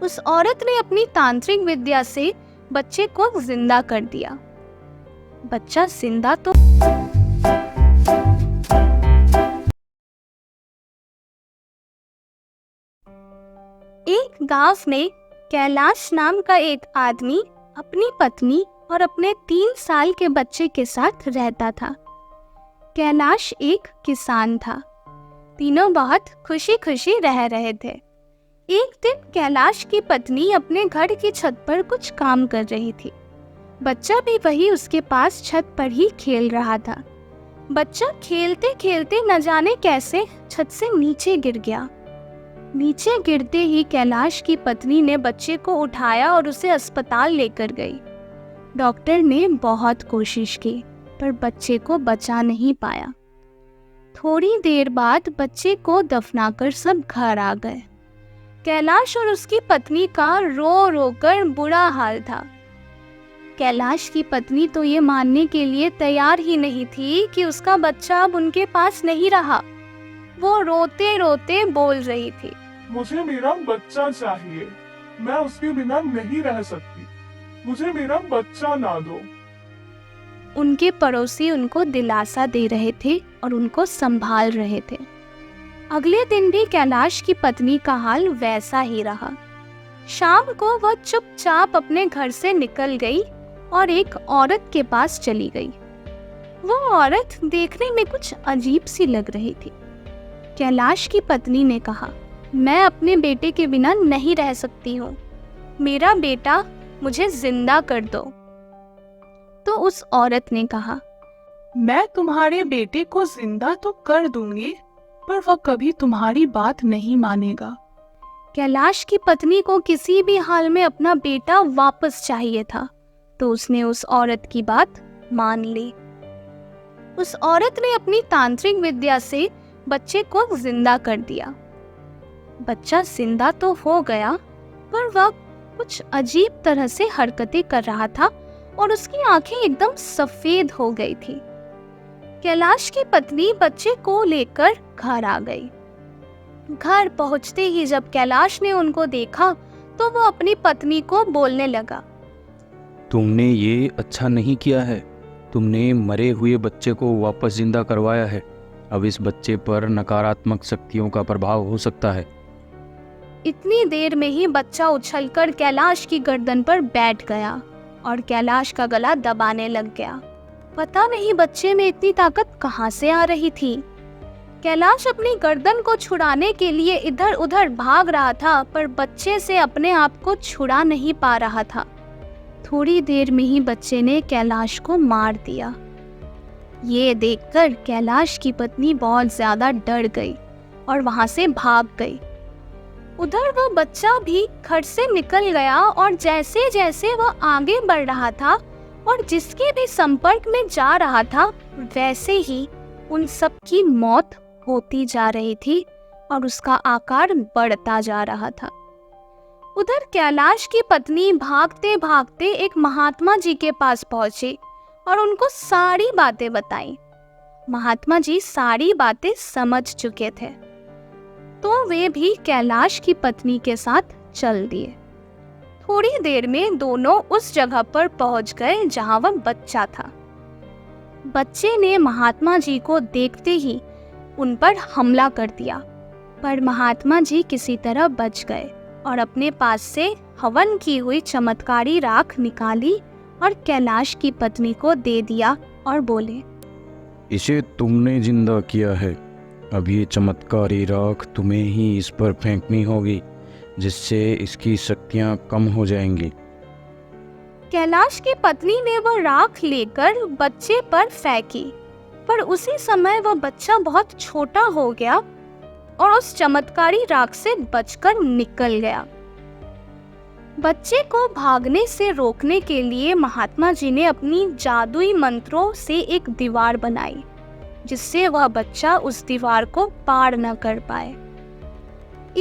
उस औरत ने अपनी तांत्रिक विद्या से बच्चे को जिंदा कर दिया। बच्चा जिंदा तो एक गांव में कैलाश नाम का एक आदमी अपनी पत्नी और अपने 3 साल के बच्चे के साथ रहता था। कैलाश एक किसान था। तीनों बहुत खुशी खुशी रह रहे थे। एक दिन कैलाश की पत्नी अपने घर की छत पर कुछ काम कर रही थी। बच्चा भी वही उसके पास छत पर ही खेल रहा था। बच्चा खेलते खेलते न जाने कैसे छत से नीचे गिर गया। नीचे गिरते ही कैलाश की पत्नी ने बच्चे को उठाया और उसे अस्पताल लेकर गई। डॉक्टर ने बहुत कोशिश की पर बच्चे को बचा नहीं पाया। थोड़ी देर बाद बच्चे को दफनाकर सब घर आ गए। कैलाश और उसकी पत्नी का रो रो कर बुरा हाल था। कैलाश की पत्नी तो ये मानने के लिए तैयार ही नहीं थी कि उसका बच्चा अब उनके पास नहीं रहा। वो रोते रोते बोल रही थी, मुझे मेरा बच्चा चाहिए, मैं उसके बिना नहीं रह सकती, मुझे मेरा बच्चा ना दो। उनके पड़ोसी उनको दिलासा दे रहे थे और उनको संभाल रहे थे। अगले दिन भी कैलाश की पत्नी का हाल वैसा ही रहा। शाम को वह चुपचाप अपने घर से निकल गई और एक औरत के पास चली गई। वो औरत देखने में कुछ अजीब सी लग रही थी। कैलाश की पत्नी ने कहा, मैं अपने बेटे के बिना नहीं रह सकती हूँ, मेरा बेटा मुझे जिंदा कर दो। तो उस औरत ने कहा, मैं तुम्हारे बेटे को जिंदा तो कर दूंगी, पर वह कभी तुम्हारी बात नहीं मानेगा। कैलाश की पत्नी को किसी भी हाल में अपना बेटा वापस चाहिए था, तो उसने उस औरत की बात मान ली। उस औरत ने अपनी तांत्रिक विद्या से बच्चे को जिंदा कर दिया। बच्चा जिंदा तो हो गया, पर वह कुछ अजीब तरह से हरकतें कर रहा था और उसकी आंखें एकदम सफेद हो गई थी। कैलाश की पत्नी बच्चे को लेकर घर आ गई। घर पहुंचते ही जब कैलाश ने उनको देखा तो वो अपनी पत्नी को बोलने लगा, तुमने ये अच्छा नहीं किया है। तुमने मरे हुए बच्चे को वापस जिंदा करवाया है। अब इस बच्चे पर नकारात्मक शक्तियों का प्रभाव हो सकता है। इतनी देर में ही बच्चा उछलकर कैलाश की गर्दन पर बैठ गया और कैलाश का गला दबाने लग गया। पता नहीं बच्चे में इतनी ताकत कहाँ से आ रही थी। कैलाश अपनी गर्दन को छुड़ाने के लिए इधर उधर भाग रहा था, पर बच्चे से अपने आप को छुड़ा नहीं पा रहा था। थोड़ी देर में ही बच्चे ने कैलाश को मार दिया। ये देखकर कैलाश की पत्नी बहुत ज्यादा डर गई और वहां से भाग गई। उधर वो बच्चा भी घर से निकल गया और जैसे जैसे वह आगे बढ़ रहा था और जिसके भी संपर्क में जा रहा था, वैसे ही उन सब की मौत होती जा रही थी और उसका आकार बढ़ता जा रहा था। उधर कैलाश की पत्नी भागते भागते एक महात्मा जी के पास पहुंची और उनको सारी बातें बताई। महात्मा जी सारी बातें समझ चुके थे, तो वे भी कैलाश की पत्नी के साथ चल दिए। थोड़ी देर में दोनों उस जगह पर पहुंच गए जहां वह बच्चा था। बच्चे ने महात्मा जी को देखते ही उन पर हमला कर दिया, पर महात्मा जी किसी तरह बच गए और अपने पास से हवन की हुई चमत्कारी राख निकाली और कैलाश की पत्नी को दे दिया और बोले, इसे तुमने जिंदा किया है। अब ये चमत्कारी राख तुम्हें ही इस पर फेंकनी होगी, जिससे इसकी शक्तियां कम हो जाएंगी। कैलाश की पत्नी ने वह राख लेकर बच्चे पर फेंकी, पर उसी समय वह बच्चा बहुत छोटा हो गया और उस चमत्कारी राख से बचकर निकल गया। बच्चे को भागने से रोकने के लिए महात्मा जी ने अपनी जादुई मंत्रों से एक दीवार बनाई, जिससे वह बच्चा उस दीवार को पार न कर पाए।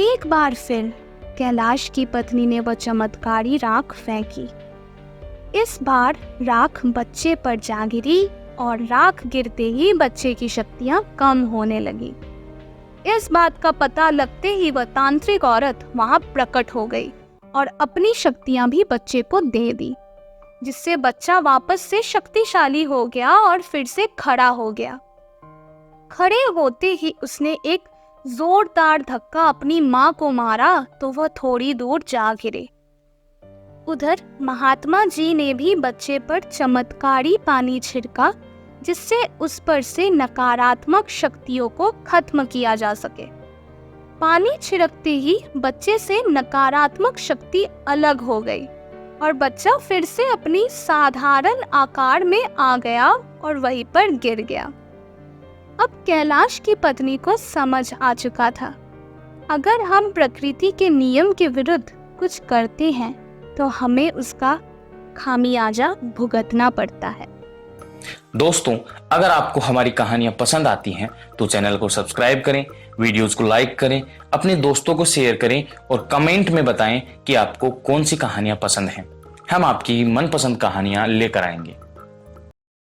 एक बार फिर कैलाश की पत्नी ने वह चमत्कारी राख फेंकी। इस बार राख बच्चे पर जा गिरी और राख गिरते ही बच्चे की शक्तियां कम होने लगी। इस बात का पता लगते ही वह तांत्रिक औरत वहां प्रकट हो गई और अपनी शक्तियां भी बच्चे को दे दी, जिससे बच्चा वापस से शक्तिशाली हो गया और फिर से खड़ा हो गया। खड़े होते ही उसने एक जोरदार धक्का अपनी माँ को मारा तो वह थोड़ी दूर जा गिरे। उधर महात्मा जी ने भी बच्चे पर चमत्कारी पानी छिड़का, जिससे उस पर से नकारात्मक शक्तियों को खत्म किया जा सके। पानी छिड़कते ही बच्चे से नकारात्मक शक्ति अलग हो गई और बच्चा फिर से अपनी साधारण आकार में आ गया और वहीं पर गिर गया। अब कैलाश की पत्नी को समझ आ चुका था, अगर हम प्रकृति के नियम के विरुद्ध कुछ करते हैं तो हमें उसका खामियाजा भुगतना पड़ता है। दोस्तों, अगर आपको हमारी कहानियां पसंद आती हैं तो चैनल को सब्सक्राइब करें, वीडियोस को लाइक करें, अपने दोस्तों को शेयर करें और कमेंट में बताएं कि आपको कौन सी कहानियां पसंद हैं। हम आपकी मनपसंद कहानियां लेकर आएंगे।